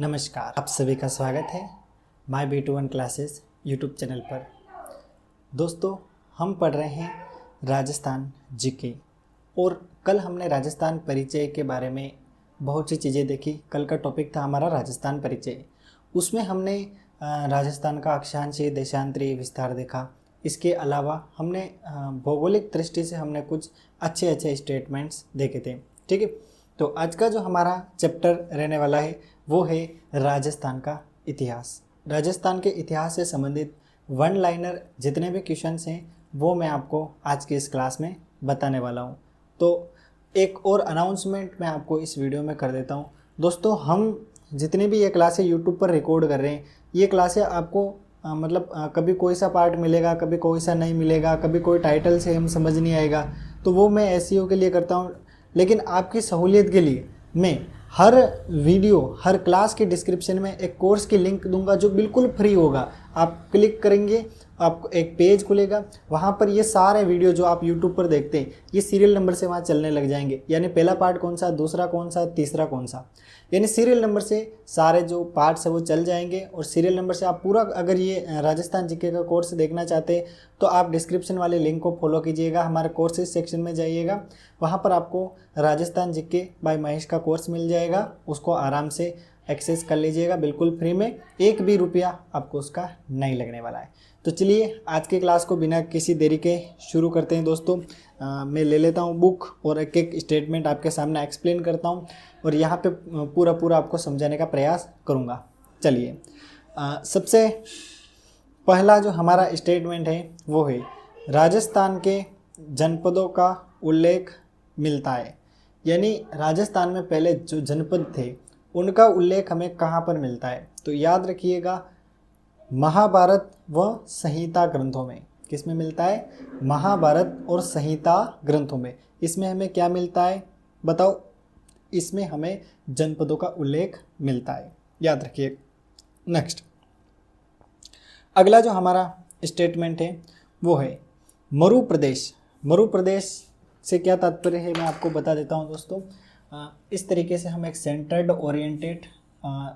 नमस्कार, आप सभी का स्वागत है my B2 classes YouTube channel पर। दोस्तों, हम पढ़ रहे हैं राजस्थान जीके और कल हमने राजस्थान परिचय के बारे में बहुत सी चीज़ें देखी। कल का टॉपिक था हमारा राजस्थान परिचय। उसमें हमने राजस्थान का अक्षांशीय देशांतरीय विस्तार देखा। इसके अलावा हमने भौगोलिक दृष्टि से हमने कुछ अच्छे स्टेटमेंट्स देखे थे। ठीक है, तो आज का जो हमारा चैप्टर रहने वाला है वो है राजस्थान का इतिहास। राजस्थान के इतिहास से संबंधित वन लाइनर जितने भी क्वेश्चंस हैं वो मैं आपको आज के इस क्लास में बताने वाला हूं। तो एक और अनाउंसमेंट मैं आपको इस वीडियो में कर देता हूं। दोस्तों, हम जितनी भी ये क्लासें यूट्यूब पर रिकॉर्ड कर रहे हैं, ये क्लासें आपको कभी कोई सा पार्ट मिलेगा, कभी कोई सा नहीं मिलेगा, कभी कोई टाइटल से हम समझ नहीं आएगा। तो वो मैं एसईओ के लिए करता हूँ, लेकिन आपकी सहूलियत के लिए मैं हर वीडियो, हर क्लास के डिस्क्रिप्शन में एक कोर्स की लिंक दूंगा जो बिल्कुल फ्री होगा। आप क्लिक करेंगे, आपको एक पेज खुलेगा, वहाँ पर ये सारे वीडियो जो आप यूट्यूब पर देखते हैं ये सीरियल नंबर से वहाँ चलने लग जाएंगे। यानी पहला पार्ट कौन सा, दूसरा कौन सा, तीसरा कौन सा, यानी सीरियल नंबर से सारे जो पार्ट्स है वो चल जाएंगे। और सीरियल नंबर से आप पूरा, अगर ये राजस्थान जीके का कोर्स देखना चाहते हैं तो आप डिस्क्रिप्शन वाले लिंक को फॉलो कीजिएगा, हमारे कोर्सेज सेक्शन में जाइएगा, वहाँ पर आपको राजस्थान जीके बाय महेश का कोर्स मिल जाएगा। उसको आराम से एक्सेस कर लीजिएगा बिल्कुल फ्री में, एक भी रुपया आपको उसका नहीं लगने वाला है। तो चलिए आज की क्लास को बिना किसी देरी के शुरू करते हैं। दोस्तों, मैं ले लेता हूँ बुक और एक एक स्टेटमेंट आपके सामने एक्सप्लेन करता हूँ और यहाँ पे पूरा आपको समझाने का प्रयास करूँगा। चलिए, सबसे पहला जो हमारा स्टेटमेंट है वो है राजस्थान के जनपदों का उल्लेख मिलता है। यानी राजस्थान में पहले जो जनपद थे उनका उल्लेख हमें कहाँ पर मिलता है, तो याद रखिएगा महाभारत व संहिता ग्रंथों में। किस में मिलता है? महाभारत और संहिता ग्रंथों में। इसमें हमें क्या मिलता है बताओ? इसमें हमें जनपदों का उल्लेख मिलता है, याद रखिए। नेक्स्ट, अगला जो हमारा स्टेटमेंट है वो है मरु प्रदेश। मरु प्रदेश से क्या तात्पर्य है मैं आपको बता देता हूँ दोस्तों। इस तरीके से हम एक सेंटर्ड ओरिएंटेड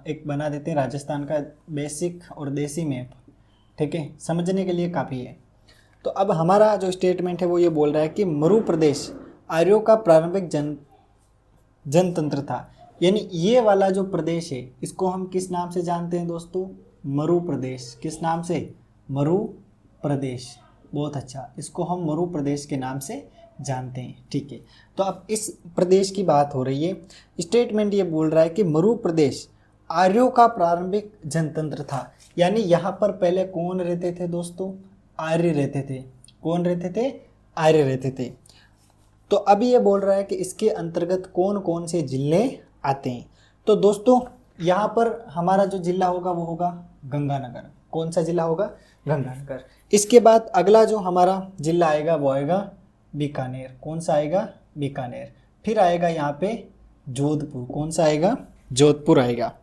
एक बना देते हैं राजस्थान का बेसिक और देसी मैप। ठीक है, समझने के लिए काफ़ी है। तो अब हमारा जो स्टेटमेंट है वो ये बोल रहा है कि मरु प्रदेश आर्यों का प्रारंभिक जनतंत्र था। यानी ये वाला जो प्रदेश है इसको हम किस नाम से जानते हैं दोस्तों? मरु प्रदेश। किस नाम से? मरु प्रदेश। बहुत अच्छा, इसको हम मरु प्रदेश के नाम से जानते हैं। ठीक है, तो अब इस प्रदेश की बात हो रही है। स्टेटमेंट ये बोल रहा है कि मरु प्रदेश आर्यों का प्रारंभिक जनतंत्र था। यानी यहाँ पर पहले कौन रहते थे दोस्तों? आर्य रहते थे। कौन रहते थे? आर्य रहते थे। तो अभी ये बोल रहा है कि इसके अंतर्गत कौन कौन से जिले आते हैं। तो दोस्तों, यहाँ पर हमारा जो जिला होगा वो होगा गंगानगर। कौन सा जिला होगा? गंगानगर। इसके बाद अगला जो हमारा जिला आएगा वो आएगा बीकानेर। कौन सा आएगा? बीकानेर। फिर आएगा यहाँ पे जोधपुर। कौन सा आएगा? जोधपुर आएगा।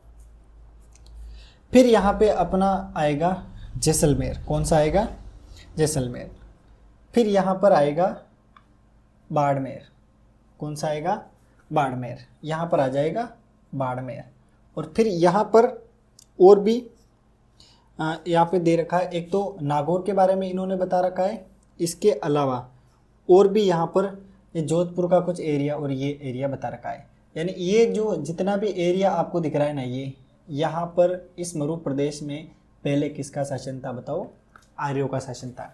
फिर यहाँ पे अपना आएगा जैसलमेर। कौन सा आएगा? जैसलमेर। फिर यहाँ पर आएगा बाड़मेर। कौन सा आएगा? बाड़मेर। यहाँ पर आ जाएगा बाड़मेर। और फिर यहाँ पर और भी यहाँ पे दे रखा है, एक तो नागौर के बारे में इन्होंने बता रखा है, इसके अलावा और भी यहाँ पर ये जोधपुर का कुछ एरिया और ये एरिया बता रखा है। यानी ये जो जितना भी एरिया आपको दिख रहा है ना, ये यहाँ पर इस मरु प्रदेश में पहले किसका शासन था बताओ? आर्यों का शासन था।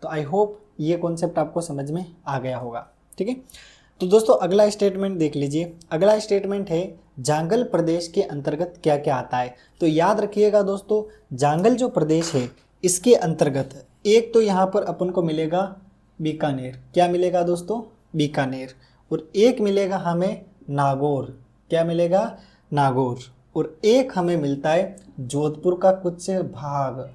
तो आई होप ये कॉन्सेप्ट आपको समझ में आ गया होगा। ठीक है, तो दोस्तों अगला स्टेटमेंट देख लीजिए। अगला स्टेटमेंट है जांगल प्रदेश के अंतर्गत क्या क्या आता है। तो याद रखिएगा दोस्तों, जांगल जो प्रदेश है इसके अंतर्गत एक तो यहाँ पर अपन को मिलेगा बीकानेर। क्या मिलेगा दोस्तों? बीकानेर। और एक मिलेगा हमें नागौर। क्या मिलेगा? नागौर। और एक हमें मिलता है जोधपुर का कुछ भाग।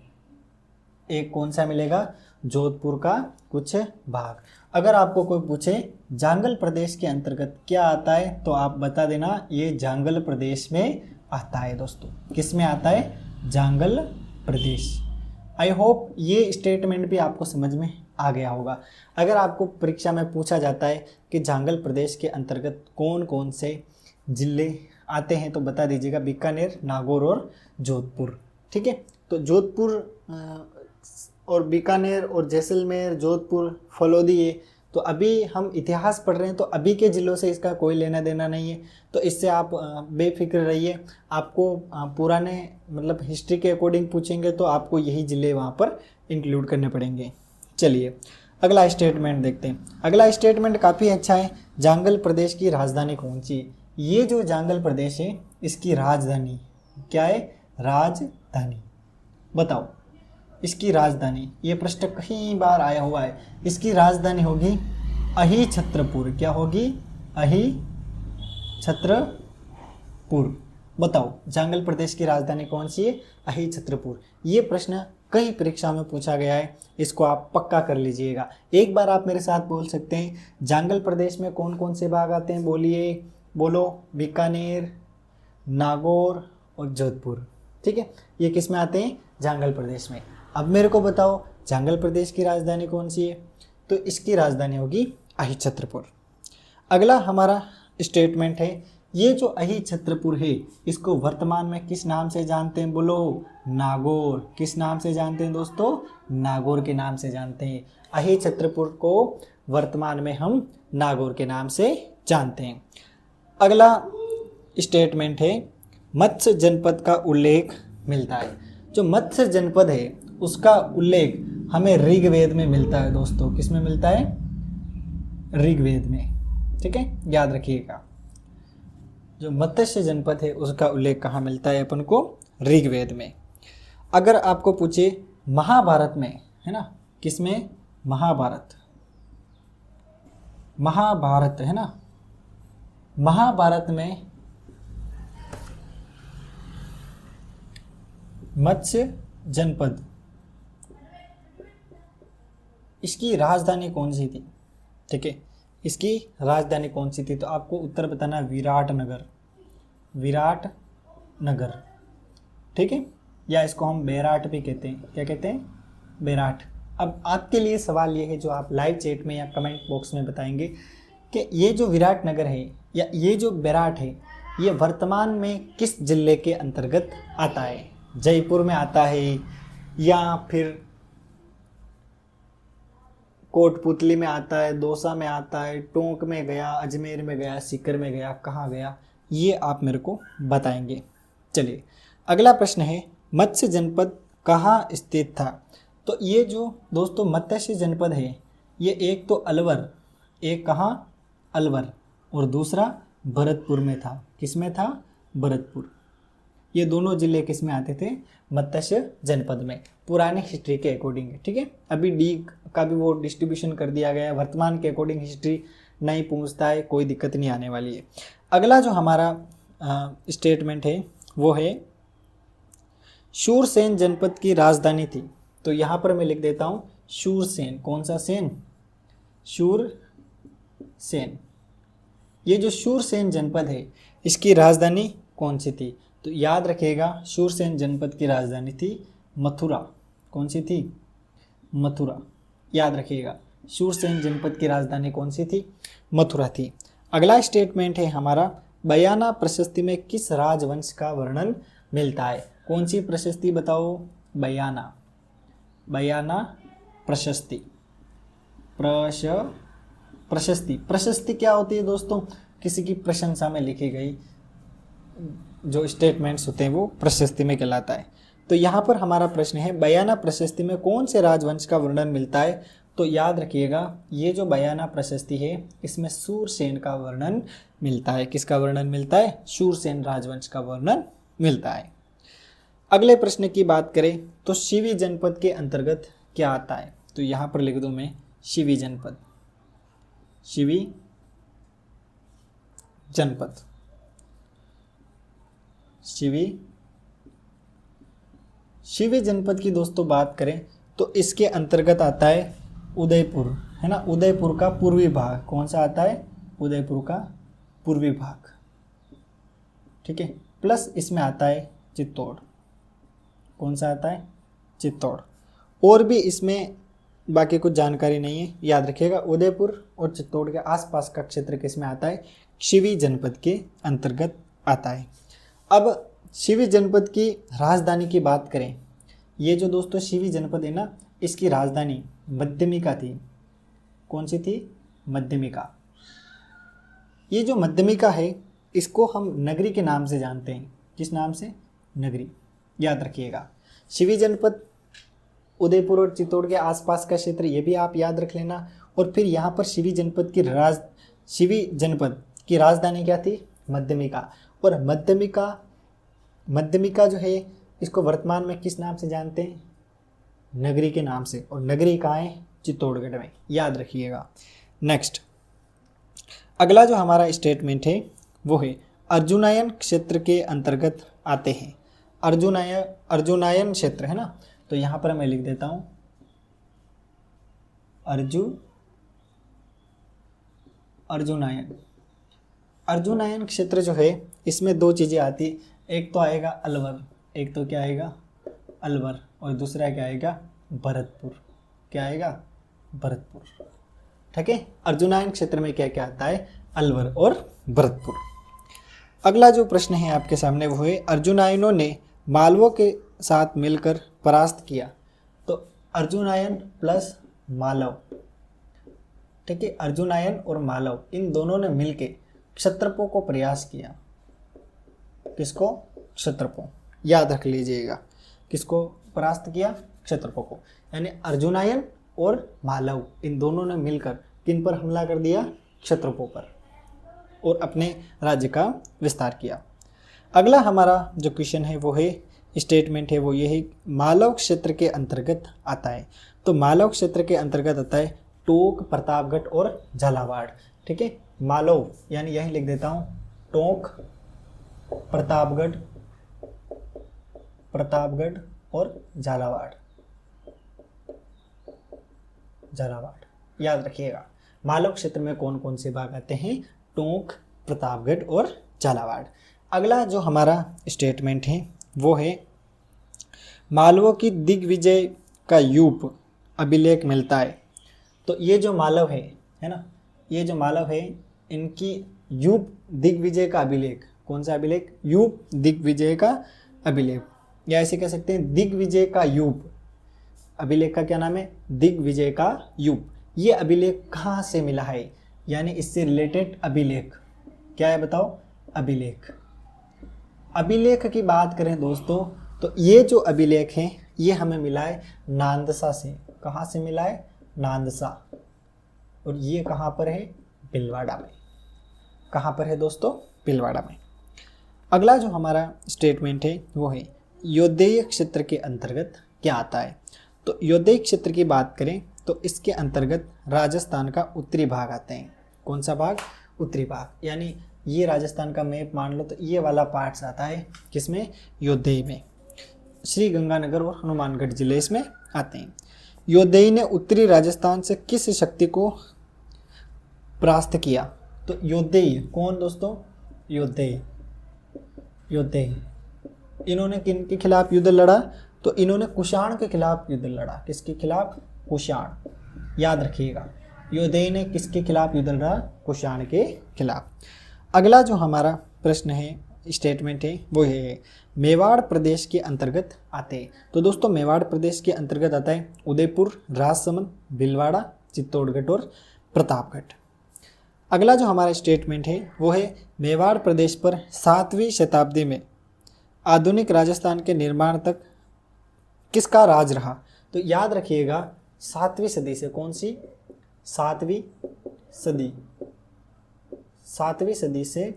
एक कौन सा मिलेगा? जोधपुर का कुछ भाग। अगर आपको कोई पूछे जांगल प्रदेश के अंतर्गत क्या आता है तो आप बता देना ये जांगल प्रदेश में आता है। दोस्तों, किस में आता है? जांगल प्रदेश। आई होप ये स्टेटमेंट भी आपको समझ में आ गया होगा। अगर आपको परीक्षा में पूछा जाता है कि जांगल प्रदेश के अंतर्गत कौन कौन से जिले आते हैं तो बता दीजिएगा, बीकानेर, नागौर और जोधपुर। ठीक है, तो जोधपुर और बीकानेर और जैसलमेर, जोधपुर, फलोदी, ये तो अभी हम इतिहास पढ़ रहे हैं तो अभी के ज़िलों से इसका कोई लेना देना नहीं है, तो इससे आप बेफिक्र रहिए। आपको पुराने मतलब हिस्ट्री के अकॉर्डिंग पूछेंगे तो आपको यही ज़िले वहाँ पर इंक्लूड करने पड़ेंगे। चलिए अगला स्टेटमेंट देखते हैं। अगला स्टेटमेंट काफ़ी अच्छा है। जांगल प्रदेश की राजधानी कौन सी है? ये जो जांगल प्रदेश है इसकी राजधानी क्या है? राजधानी बताओ इसकी राजधानी। ये प्रश्न कई बार आया हुआ है। इसकी राजधानी होगी अहिछत्रपुर। क्या होगी? अहिछत्रपुर। बताओ जांगल प्रदेश की राजधानी कौन सी है? अहिछत्रपुर। ये प्रश्न कई परीक्षा में पूछा गया है, इसको आप पक्का कर लीजिएगा। एक बार आप मेरे साथ बोल सकते हैं, जांगल प्रदेश में कौन कौन से भाग आते हैं? बोलिए, बोलो। बीकानेर, नागौर और जोधपुर। ठीक है, ये किस में आते हैं? जांगल प्रदेश में। अब मेरे को बताओ जांगल प्रदेश की राजधानी कौन सी है? तो इसकी राजधानी होगी अहिछत्रपुर। अगला हमारा स्टेटमेंट है, ये जो अहिछत्रपुर है इसको वर्तमान में किस नाम से जानते हैं? बोलो, नागौर। किस नाम से जानते हैं दोस्तों? नागौर के नाम से जानते हैं। अहिछत्रपुर को वर्तमान में हम नागौर के नाम से जानते हैं। अगला स्टेटमेंट है, मत्स्य जनपद का उल्लेख मिलता है। जो मत्स्य जनपद है उसका उल्लेख हमें ऋग्वेद में मिलता है दोस्तों। किस में मिलता है? ऋग्वेद में। ठीक है, याद रखिएगा। जो मत्स्य जनपद है उसका उल्लेख कहाँ मिलता है अपन को? ऋग्वेद में। अगर आपको पूछे महाभारत में, है ना, किस में? महाभारत। महाभारत है ना, महाभारत में मत्स्य जनपद, इसकी राजधानी कौन सी थी? ठीक है, इसकी राजधानी कौन सी थी? तो आपको उत्तर बताना, विराटनगर। विराटनगर। ठीक है, या इसको हम बैराट भी कहते हैं। क्या कहते हैं? बैराट। अब आपके लिए सवाल ये है जो आप लाइव चैट में या कमेंट बॉक्स में बताएंगे कि ये जो विराटनगर है या ये जो बैराट है ये वर्तमान में किस जिले के अंतर्गत आता है? जयपुर में आता है या फिर कोटपुतली में आता है, दौसा में आता है, टोंक में गया, अजमेर में गया, सीकर में गया, कहाँ गया? ये आप मेरे को बताएंगे। चलिए अगला प्रश्न है, मत्स्य जनपद कहाँ स्थित था? तो ये जो दोस्तों मत्स्य जनपद है ये एक तो अलवर, एक कहाँ? अलवर, और दूसरा भरतपुर में था। किस में था? भरतपुर। ये दोनों जिले किस में आते थे? मत्स्य जनपद में, पुराने हिस्ट्री के अकॉर्डिंग। ठीक है, अभी डी का भी वो डिस्ट्रीब्यूशन कर दिया गया है, वर्तमान के अकॉर्डिंग हिस्ट्री नहीं पूछता है, कोई दिक्कत नहीं आने वाली है। अगला जो हमारा स्टेटमेंट है वो है, शूरसेन जनपद की राजधानी थी। तो यहाँ पर मैं लिख देता हूँ शूरसेन। कौन सा सेन? शूरसेन। ये जो शूरसेन जनपद है इसकी राजधानी कौन सी थी? तो याद रखिएगा, शूरसेन जनपद की राजधानी थी मथुरा। कौन सी थी? मथुरा। याद रखिएगा, शूरसेन जनपद की राजधानी कौन सी थी? मथुरा थी। अगला स्टेटमेंट है हमारा, बयाना प्रशस्ति में किस राजवंश का वर्णन मिलता है? कौन सी प्रशस्ति बताओ? बयाना। बयाना प्रशस्ति। प्रशस्ति। प्रशस्ति क्या होती है दोस्तों? किसी की प्रशंसा में लिखी गई जो स्टेटमेंट्स होते हैं वो प्रशस्ति में कहलाता है। तो यहाँ पर हमारा प्रश्न है, बयाना प्रशस्ति में कौन से राजवंश का वर्णन मिलता है? तो याद रखिएगा, ये जो बयाना प्रशस्ति है इसमें शूरसेन का वर्णन मिलता है। किसका वर्णन मिलता है? शूरसेन राजवंश का वर्णन मिलता है। अगले प्रश्न की बात करें तो शिवी जनपद के अंतर्गत क्या आता है? तो यहाँ पर लिख दूँ मैं शिवी जनपद। शिवी जनपद। शिवी जनपद की दोस्तों बात करें तो इसके अंतर्गत आता है उदयपुर, है ना। उदयपुर का पूर्वी भाग। कौन सा आता है? उदयपुर का पूर्वी भाग। ठीक है, प्लस इसमें आता है चित्तौड़। कौन सा आता है? चित्तौड़। और भी इसमें बाकी कुछ जानकारी नहीं है, याद रखिएगा। उदयपुर और चित्तौड़ के आसपास का क्षेत्र किस में आता है? शिवी जनपद के अंतर्गत आता है। अब शिवी जनपद की राजधानी की बात करें, ये जो दोस्तों शिवी जनपद है ना, इसकी राजधानी मध्यमिका थी। कौन सी थी? मध्यमिका। ये जो मध्यमिका है इसको हम नगरी के नाम से जानते हैं। किस नाम से? नगरी। याद रखिएगा। शिवी जनपद उदयपुर और चित्तौड़ के आसपास का क्षेत्र, ये भी आप याद रख लेना। और फिर यहाँ पर शिवी जनपद की राजधानी क्या थी? मध्यमिका। और मध्यमिका जो है इसको वर्तमान में किस नाम से जानते हैं? नगरी के नाम से। और नगरी कहाँ है? चित्तौड़गढ़ में। याद रखिएगा। नेक्स्ट, अगला जो हमारा स्टेटमेंट है वो है अर्जुनायन क्षेत्र के अंतर्गत आते हैं। अर्जुनायन क्षेत्र है ना, तो यहाँ पर मैं लिख देता हूँ अर्जुनायन क्षेत्र जो है इसमें दो चीज़ें आती, एक तो आएगा अलवर, एक तो क्या आएगा? अलवर, और दूसरा क्या आएगा? भरतपुर। क्या आएगा? भरतपुर। ठीक है। अर्जुनायन क्षेत्र में क्या क्या आता है? अलवर और भरतपुर। अगला जो प्रश्न है आपके सामने वो है अर्जुनायनों ने मालवों के साथ मिलकर परास्त किया। तो अर्जुनायन प्लस मालव, ठीक है, अर्जुनायन और मालव इन दोनों ने मिलकर क्षत्रपों को प्रयास किया। किसको? क्षत्रपों। याद रख लीजिएगा। किसको परास्त किया? क्षत्रपों को। यानी अर्जुनायन और मालव इन दोनों ने मिलकर किन पर हमला कर दिया? क्षत्रपों पर, और अपने राज्य का विस्तार किया। अगला हमारा जो क्वेश्चन है वो है, स्टेटमेंट है वो ये है, मालव क्षेत्र के अंतर्गत आता है। तो मालव क्षेत्र के अंतर्गत आता है टोंक, प्रतापगढ़ और झालावाड़। ठीक है। मालव यानी यही लिख देता हूँ, टोंक, प्रतापगढ़ और झालावाड़। याद रखिएगा। मालव क्षेत्र में कौन कौन से भाग आते हैं? टोंक, प्रतापगढ़ और झालावाड़। अगला जो हमारा स्टेटमेंट है वो है मालवों की दिग्विजय का यूप अभिलेख मिलता है। तो ये जो मालव है ना, ये जो मालव है इनकी यूप दिग्विजय का अभिलेख, कौन सा अभिलेख? यूप दिग्विजय का अभिलेख, या ऐसे कह सकते हैं दिग्विजय का यूप। अभिलेख का क्या नाम है? दिग्विजय का यूप। ये अभिलेख कहाँ से मिला है? यानी इससे रिलेटेड अभिलेख क्या है बताओ? अभिलेख की बात करें दोस्तों, तो ये जो अभिलेख है ये हमें मिला है नांदसा से। कहाँ से मिला है? नांदसा। और ये कहाँ पर है? भीलवाड़ा में। कहाँ पर है दोस्तों? भीलवाड़ा में। अगला जो हमारा स्टेटमेंट है वो है योद्धेय क्षेत्र के अंतर्गत क्या आता है। तो योद्धेय क्षेत्र की बात करें तो इसके अंतर्गत राजस्थान का उत्तरी भाग आते हैं। कौन सा भाग? उत्तरी भाग। यानी ये राजस्थान का मैप मान लो तो ये वाला पार्ट्स आता है किसमें? योद्धेय में। श्री गंगानगर और हनुमानगढ़ जिले इसमें आते हैं। योद्धेय ने उत्तरी राजस्थान से किस शक्ति को परास्त किया? तो योद्धेय कौन दोस्तों? योद्धेय इन्होंने किन के खिलाफ युद्ध लड़ा? तो इन्होंने कुषाण के खिलाफ युद्ध लड़ा। किसके खिलाफ? कुषाण। याद रखिएगा। योद्धेय ने किसके खिलाफ युद्ध लड़ा? कुषाण के खिलाफ। अगला जो हमारा प्रश्न है, स्टेटमेंट है वो है मेवाड़ प्रदेश के अंतर्गत आते हैं। तो दोस्तों मेवाड़ प्रदेश के अंतर्गत आता है उदयपुर, राजसमंद, भीलवाड़ा, चित्तौड़गढ़ और प्रतापगढ़। अगला जो हमारा स्टेटमेंट है वो है मेवाड़ प्रदेश पर 7वीं शताब्दी में आधुनिक राजस्थान के निर्माण तक किसका राज रहा? तो याद रखिएगा 7वीं सदी से, कौन सी? 7वीं सदी से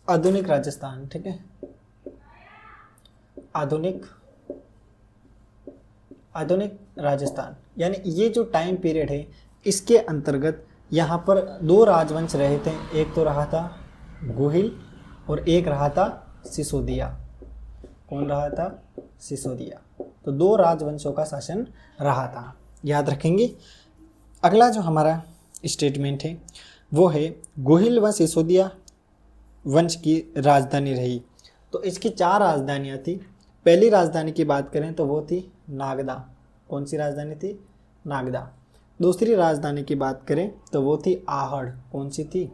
आधुनिक राजस्थान। ठीक है। आधुनिक राजस्थान, यानी ये जो टाइम पीरियड है इसके अंतर्गत यहाँ पर 2 राजवंश रहे थे। एक तो रहा था गोहिल और एक रहा था सिसोदिया। कौन रहा था? सिसोदिया। तो 2 राजवंशों का शासन रहा था। याद रखेंगे। अगला जो हमारा स्टेटमेंट है वो है गोहिल व सिसोदिया वंश की राजधानी रही। तो इसकी 4 राजधानियाँ थी। पहली राजधानी की बात करें तो वो थी नागदा। कौन सी राजधानी थी? नागदा। दूसरी राजधानी की बात करें तो वो थी आहड़। कौन सी थी?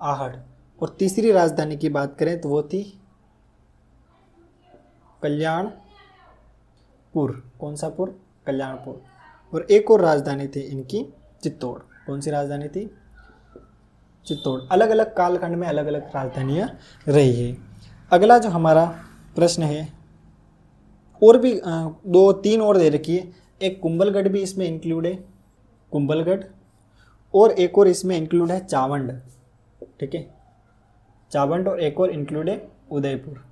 आहड़। और तीसरी राजधानी की बात करें तो वो थी कल्याणपुर। कौन सा पुर? कल्याणपुर। और एक और राजधानी थी इनकी चित्तौड़। कौन सी राजधानी थी? चित्तौड़। अलग अलग कालखंड में अलग अलग राजधानियाँ रही है। अगला जो हमारा प्रश्न है, और भी 2-3 और दे रखी है। एक कुंभलगढ़ भी इसमें इंक्लूड है, कुंभलगढ़, और एक और इसमें इंक्लूड है चावंड। ठीक है, चावंड, और एक और इंक्लूड है उदयपुर।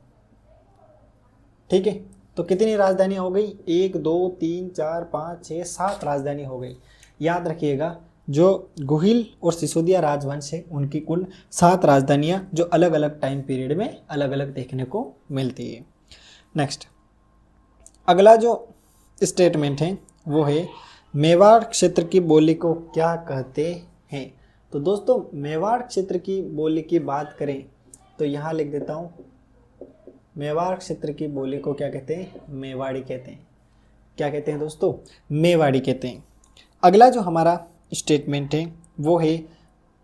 ठीक है, तो कितनी राजधानी हो गई? 1 2 3 4 5 6 7 राजधानी हो गई। याद रखिएगा, जो गुहिल और सिसोदिया राजवंश है उनकी कुल 7 राजधानियाँ जो अलग अलग टाइम पीरियड में अलग अलग देखने को मिलती है। नेक्स्ट, अगला जो स्टेटमेंट है वो है मेवाड़ क्षेत्र की बोली को क्या कहते हैं। तो दोस्तों, मेवाड़ क्षेत्र की बोली की बात करें तो यहाँ लिख देता हूँ, मेवाड़ क्षेत्र की बोली को क्या कहते हैं? मेवाड़ी कहते हैं। क्या कहते हैं दोस्तों? मेवाड़ी कहते हैं। अगला जो हमारा स्टेटमेंट है वो है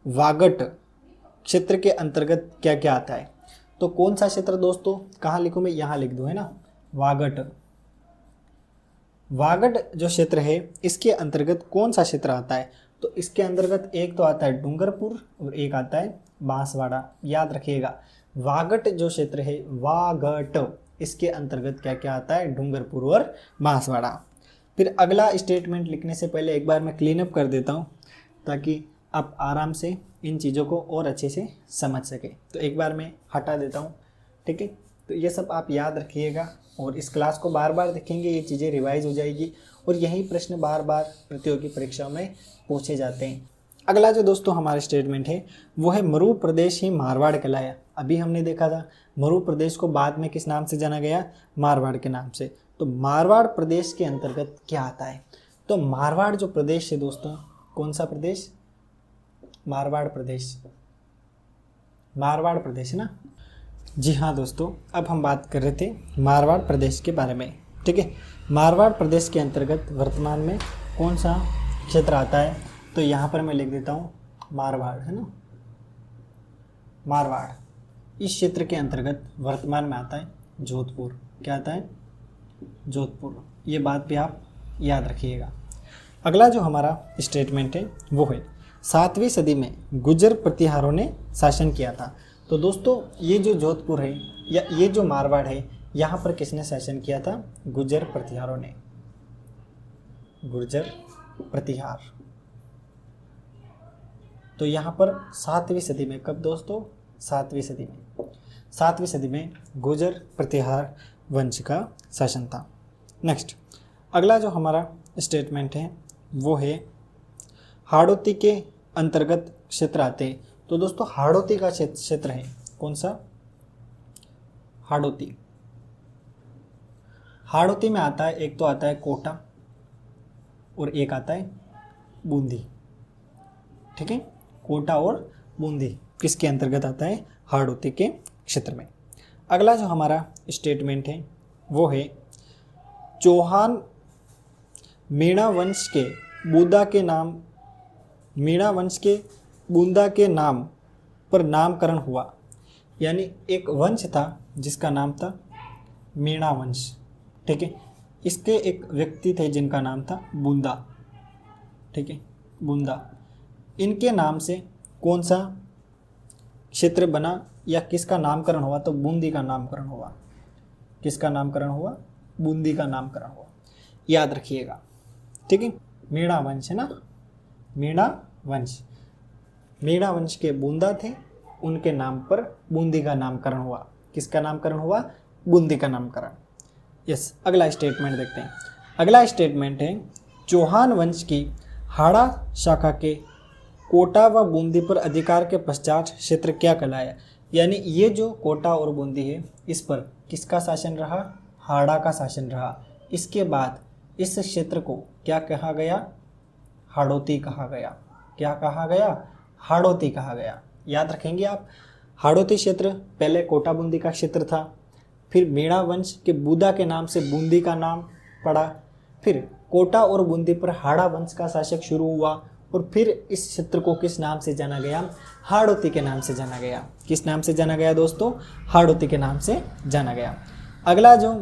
वागड क्षेत्र के अंतर्गत क्या क्या आता है। तो कौन सा क्षेत्र दोस्तों? कहाँ लिखूँ मैं? यहाँ लिख दूँ, है ना, वागड। वागड जो क्षेत्र है इसके अंतर्गत कौन सा क्षेत्र आता है? तो इसके अंतर्गत एक तो आता है डूंगरपुर और एक आता है बांसवाड़ा। याद रखिएगा, वागड जो क्षेत्र है, वागड, इसके अंतर्गत क्या क्या आता है? डूंगरपुर और बांसवाड़ा। फिर अगला स्टेटमेंट लिखने से पहले एक बार मैं क्लीन अप कर देता हूँ ताकि आप आराम से इन चीज़ों को और अच्छे से समझ सके। तो एक बार मैं हटा देता हूँ। ठीक है, तो ये सब आप याद रखिएगा और इस क्लास को बार बार देखेंगे, ये चीज़ें रिवाइज हो जाएगी और यही प्रश्न बार बार प्रतियोगी परीक्षाओं में पूछे जाते हैं। अगला जो दोस्तों हमारा स्टेटमेंट है वो है मरु प्रदेश ही मारवाड़ कहलाया। अभी हमने देखा था मरु प्रदेश को बाद में किस नाम से जाना गया? मारवाड़ के नाम से। तो मारवाड़ प्रदेश के अंतर्गत क्या आता है? तो मारवाड़ जो प्रदेश है दोस्तों, कौन सा प्रदेश? मारवाड़ प्रदेश। मारवाड़ प्रदेश है ना? जी हाँ दोस्तों, अब हम बात कर रहे थे मारवाड़ प्रदेश के बारे में। ठीक है, मारवाड़ प्रदेश के अंतर्गत वर्तमान में कौन सा क्षेत्र आता है? तो यहाँ पर मैं लिख देता हूँ मारवाड़, है ना, मारवाड़। इस क्षेत्र के अंतर्गत वर्तमान में आता है जोधपुर। क्या आता है? जोधपुर। ये बात भी आप याद रखिएगा। अगला जो हमारा स्टेटमेंट है वो है 7वीं सदी में गुर्जर प्रतिहारों ने शासन किया था। तो दोस्तों, ये जो जोधपुर है या ये जो मारवाड़ है, यहाँ पर किसने शासन किया था? गुर्जर प्रतिहारों ने। गुर्जर प्रतिहार। तो यहाँ पर 7वीं सदी में, कब दोस्तों? 7वीं सदी में। 7वीं सदी में गुर्जर प्रतिहार वंश का शासन था। नेक्स्ट, अगला जो हमारा स्टेटमेंट है वो है हाड़ौती के अंतर्गत क्षेत्र आते हैं। तो दोस्तों, हाड़ौती का क्षेत्र है कौन सा? हाड़ौती। हाड़ौती में आता है, एक तो आता है कोटा और एक आता है बूंदी। ठीक है, कोटा और बूंदी किसके अंतर्गत आता है? हाड़ौती के क्षेत्र में। अगला जो हमारा स्टेटमेंट है वो है चौहान मीणा वंश के बूंदा के नाम, मीणा वंश के बूंदा के नाम पर नामकरण हुआ। यानी एक वंश था जिसका नाम था मीणा वंश। ठीक है, इसके एक व्यक्ति थे जिनका नाम था बूंदा। ठीक है, बूंदा। इनके नाम से कौन सा क्षेत्र बना या किसका नामकरण हुआ? तो बूंदी का नामकरण हुआ। किसका नामकरण हुआ? बूंदी का नामकरण हुआ। याद रखिएगा। ठीक है, मीणा वंश है ना, मीणा वंश। मीणा वंश के बूंदा थे, उनके नाम पर बूंदी का नामकरण हुआ। किसका नामकरण हुआ? बूंदी का नामकरण। यस, अगला स्टेटमेंट देखते हैं। अगला स्टेटमेंट है चौहान वंश की हाड़ा शाखा के कोटा व बूंदी पर अधिकार के पश्चात क्षेत्र क्या कहलाया। यानी ये जो कोटा और बूंदी है इस पर किसका शासन रहा? हाड़ा का शासन रहा। इसके बाद इस क्षेत्र को क्या कहा गया? हाड़ौती कहा गया। क्या कहा गया? हाड़ौती कहा गया। याद रखेंगे आप, हाड़ौती क्षेत्र पहले कोटा बूंदी का क्षेत्र था, फिर मीणा वंश के बूंदा के नाम से बूंदी का नाम पड़ा, फिर कोटा और बूंदी पर हाड़ा वंश का शासक शुरू हुआ और फिर इस क्षेत्र को किस नाम से जाना गया? हाड़ौती के नाम से जाना गया। किस नाम से जाना गया दोस्तों? हाड़ौती के नाम से जाना गया। अगला जो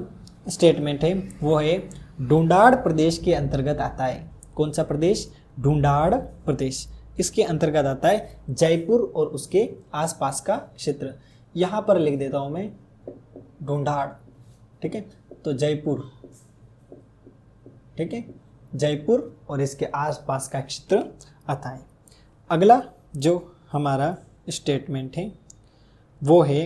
स्टेटमेंट है वो है ढूंढाड़ प्रदेश के अंतर्गत आता है। कौन सा प्रदेश? ढूंढाड़ प्रदेश। इसके अंतर्गत आता है जयपुर और उसके आसपास का क्षेत्र। यहाँ पर लिख देता हूँ मैं ढूंढाड़, ठीक है, तो जयपुर, ठीक है, जयपुर और इसके आसपास का क्षेत्र आता है। अगला जो हमारा स्टेटमेंट है वो है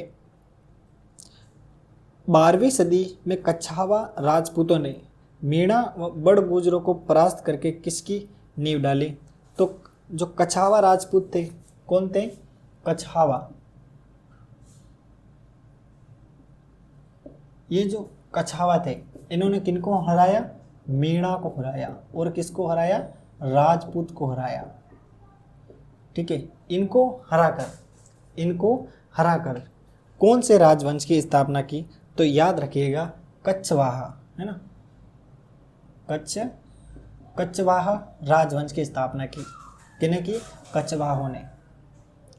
12वीं सदी में कछावा राजपूतों ने मीणा व बड़ गुजरों को परास्त करके किसकी नींव डाली? तो जो कछावा राजपूत थे, कौन थे? कछावा। ये जो कछावा थे इन्होंने किनको हराया? मीणा को हराया। और किसको हराया? राजपूत को हराया, ठीक है। इनको हराकर कौन से राजवंश की स्थापना की? तो याद रखिएगा कछवाहा, है ना, कछवाहा राजवंश की स्थापना की। किने की? कछवाहों ने।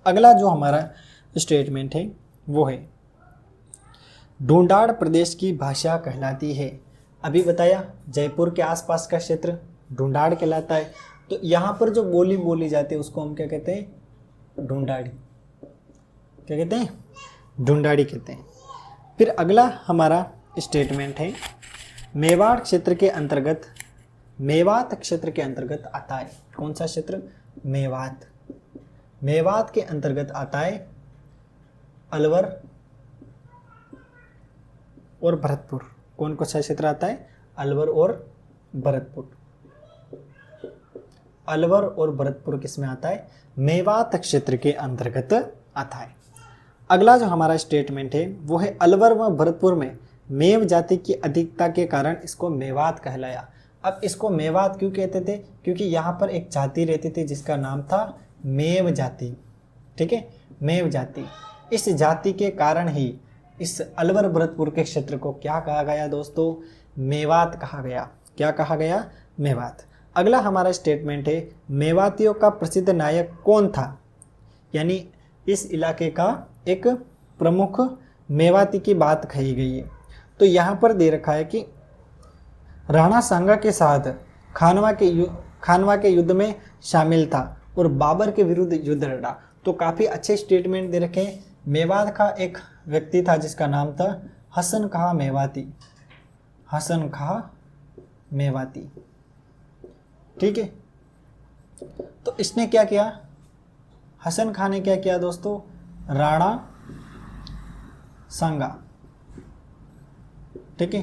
अगला जो हमारा स्टेटमेंट है वो है ढूंढाड़ प्रदेश की भाषा कहलाती है। अभी बताया जयपुर के आसपास का क्षेत्र ढूंढाड़ कहलाता है। तो यहाँ पर जो बोली बोली जाती है उसको हम क्या कहते हैं? ढूंढाड़ी। क्या कहते हैं? ढूंढाड़ी कहते हैं। फिर अगला हमारा स्टेटमेंट है मेवाड़ क्षेत्र के अंतर्गत, मेवात क्षेत्र के अंतर्गत आता है। कौन सा क्षेत्र? मेवात। मेवात के अंतर्गत आता है अलवर और भरतपुर। कौन सा क्षेत्र आता है? अलवर और भरतपुर। अलवर और भरतपुर किस में आता है? मेवात क्षेत्र के अंतर्गत आता है। अगला जो हमारा स्टेटमेंट है वो है अलवर व भरतपुर में मेव जाति की अधिकता के कारण इसको मेवात कहलाया। अब इसको मेवात क्यों कहते थे? क्योंकि यहाँ पर एक जाति रहती थी जिसका नाम था मेव जाति, ठीक है, मेव जाति। इस जाति के कारण ही इस अलवर भरतपुर के क्षेत्र को क्या कहा गया दोस्तों? मेवात कहा गया। क्या कहा गया? मेवात। अगला हमारा स्टेटमेंट है मेवातियों का प्रसिद्ध नायक कौन था? यानी इस इलाके का एक प्रमुख मेवाती की बात कही गई है। तो यहाँ पर दे रखा है कि राणा सांगा के साथ खानवा के युद्ध में शामिल था और बाबर के विरुद्ध युद्ध लड़ा। तो काफ़ी अच्छे स्टेटमेंट दे रखे हैं। मेवात का एक व्यक्ति था जिसका नाम था हसन खां मेवाती। हसन खां मेवाती, ठीक है। तो इसने क्या किया? हसन खां ने क्या किया दोस्तों? राणा सांगा, ठीक है,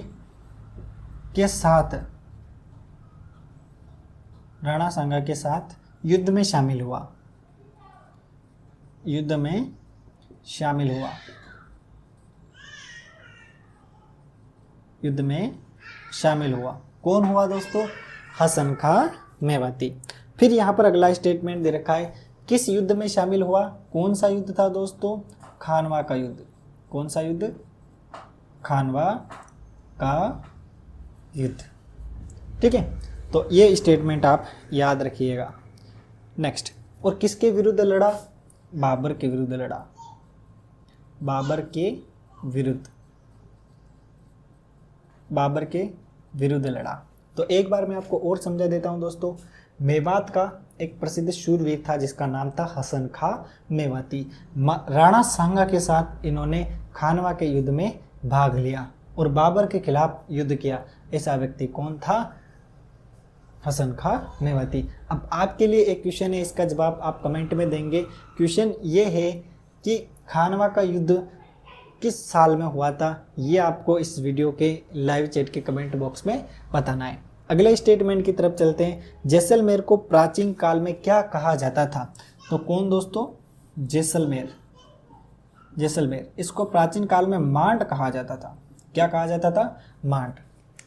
के साथ, राणा सांगा के साथ युद्ध में शामिल हुआ। युद्ध में शामिल हुआ। युद्ध में शामिल हुआ। कौन हुआ दोस्तों? हसन खां मेवाती। फिर यहाँ पर अगला स्टेटमेंट दे रखा है किस युद्ध में शामिल हुआ? कौन सा युद्ध था दोस्तों? खानवा का युद्ध। कौन सा युद्ध? खानवा का युद्ध, ठीक है। तो ये स्टेटमेंट आप याद रखिएगा। नेक्स्ट, और किसके विरुद्ध लड़ा? बाबर के विरुद्ध लड़ा। बाबर के विरुद्ध, बाबर के विरुद्ध लड़ा। तो एक बार मैं आपको और समझा देता हूं दोस्तों। मेवात का एक प्रसिद्ध शूरवीर था जिसका नाम था हसन खां मेवाती। राणा सांगा के साथ इन्होंने खानवा के युद्ध में भाग लिया और बाबर के खिलाफ युद्ध किया। ऐसा व्यक्ति कौन था? हसन खां मेवाती। अब आपके लिए एक क्वेश्चन है, इसका जवाब आप कमेंट में देंगे। क्वेश्चन ये है कि खानवा का युद्ध किस साल में हुआ था? ये आपको इस वीडियो के लाइव चैट के कमेंट बॉक्स में बताना है। अगले स्टेटमेंट की तरफ चलते हैं। जैसलमेर को प्राचीन काल में क्या कहा जाता था? तो कौन दोस्तों? जैसलमेर। जैसलमेर, इसको प्राचीन काल में मांड कहा जाता था। क्या कहा जाता था? मांड।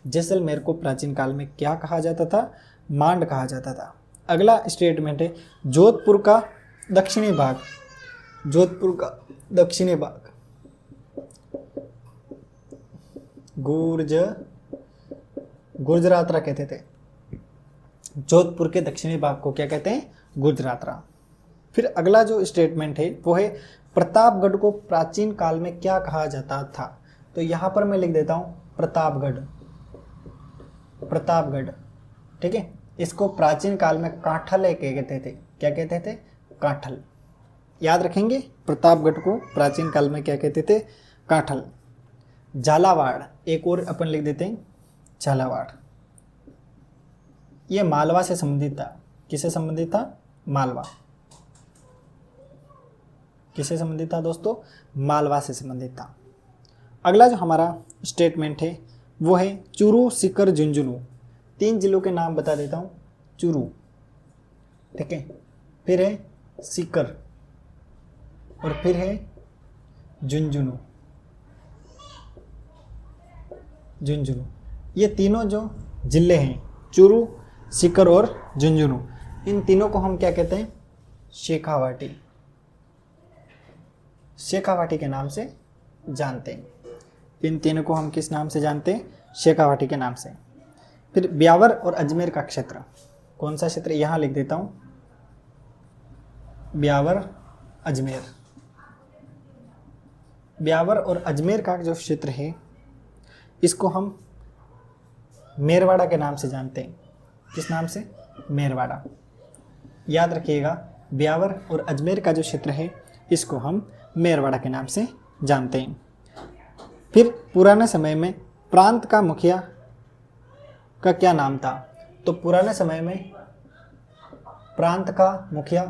जैसलमेर को प्राचीन काल में क्या कहा जाता था? मांड कहा जाता था। अगला स्टेटमेंट है जोधपुर का दक्षिणी भाग। जोधपुर का दक्षिणी भाग गुर्जरातरा कहते थे। जोधपुर के दक्षिणी भाग को क्या कहते हैं, गुजरातरा। फिर अगला जो स्टेटमेंट है वो है प्रतापगढ़ को प्राचीन काल में क्या कहा जाता था। तो यहाँ पर मैं लिख देता हूँ प्रतापगढ़, प्रतापगढ़, ठीक है। इसको प्राचीन काल में काठल कहते थे, क्या कहते थे, काठल। याद रखेंगे, प्रतापगढ़ को प्राचीन काल में क्या कहते थे, काठल। झालावाड़, एक और अपन लिख देते हैं झालावाड़, ये मालवा से संबंधित था। किससे संबंधित था, मालवा। किससे संबंधित था दोस्तों, मालवा से संबंधित था। अगला जो हमारा स्टेटमेंट है वो है चूरू, सीकर, झुंझुनू। 3 जिलों के नाम बता देता हूँ। चूरू, ठीक है, फिर है सीकर और फिर है झुंझुनू। झुंझुनू, ये तीनों जो जिले हैं, चूरू, सीकर और झुंझुनू, इन तीनों को हम क्या कहते हैं, शेखावाटी, शेखावाटी के नाम से जानते हैं। इन तीनों को हम किस नाम से जानते हैं, शेखावाटी के नाम से। फिर ब्यावर और अजमेर का क्षेत्र, कौन सा क्षेत्र, यहाँ लिख देता हूँ ब्यावर, अजमेर। ब्यावर और अजमेर का जो क्षेत्र है इसको हम मेरवाड़ा के नाम से जानते हैं। किस नाम से, मेरवाड़ा। याद रखिएगा, ब्यावर और अजमेर का जो क्षेत्र है इसको हम मेरवाड़ा के नाम से जानते हैं। फिर पुराने समय में प्रांत का मुखिया का क्या नाम था। तो पुराने समय में प्रांत का मुखिया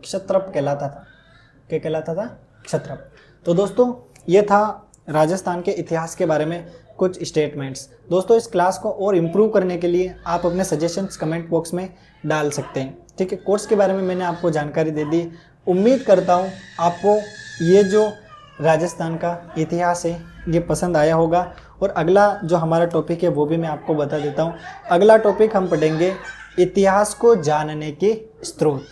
क्षत्रप कहलाता था। क्या कहलाता था, क्षत्रप। तो दोस्तों ये था राजस्थान के इतिहास के बारे में कुछ स्टेटमेंट्स। दोस्तों इस क्लास को और इम्प्रूव करने के लिए आप अपने सजेशंस कमेंट बॉक्स में डाल सकते हैं, ठीक है। कोर्स के बारे में मैंने आपको जानकारी दे दी। उम्मीद करता हूँ आपको ये जो राजस्थान का इतिहास है ये पसंद आया होगा। और अगला जो हमारा टॉपिक है वो भी मैं आपको बता देता हूँ। अगला टॉपिक हम पढ़ेंगे इतिहास को जानने के स्रोत।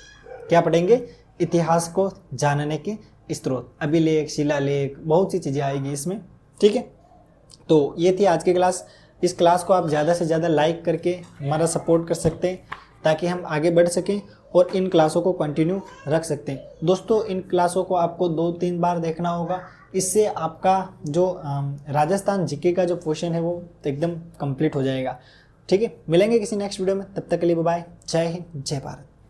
क्या पढ़ेंगे, इतिहास को जानने के स्रोत। अभिलेख, शिलालेख, बहुत सी चीज़ें आएगी इसमें, ठीक है। तो ये थी आज की क्लास। इस क्लास को आप ज़्यादा से ज़्यादा लाइक करके हमारा सपोर्ट कर सकते हैं ताकि हम आगे बढ़ सकें और इन क्लासों को कंटिन्यू रख सकते हैं। दोस्तों इन क्लासों को आपको 2-3 बार देखना होगा, इससे आपका जो राजस्थान जीके का जो पोर्शन है वो एकदम कंप्लीट हो जाएगा, ठीक है। मिलेंगे किसी नेक्स्ट वीडियो में, तब तक के लिए बाय बाय। जय हिंद, जय भारत।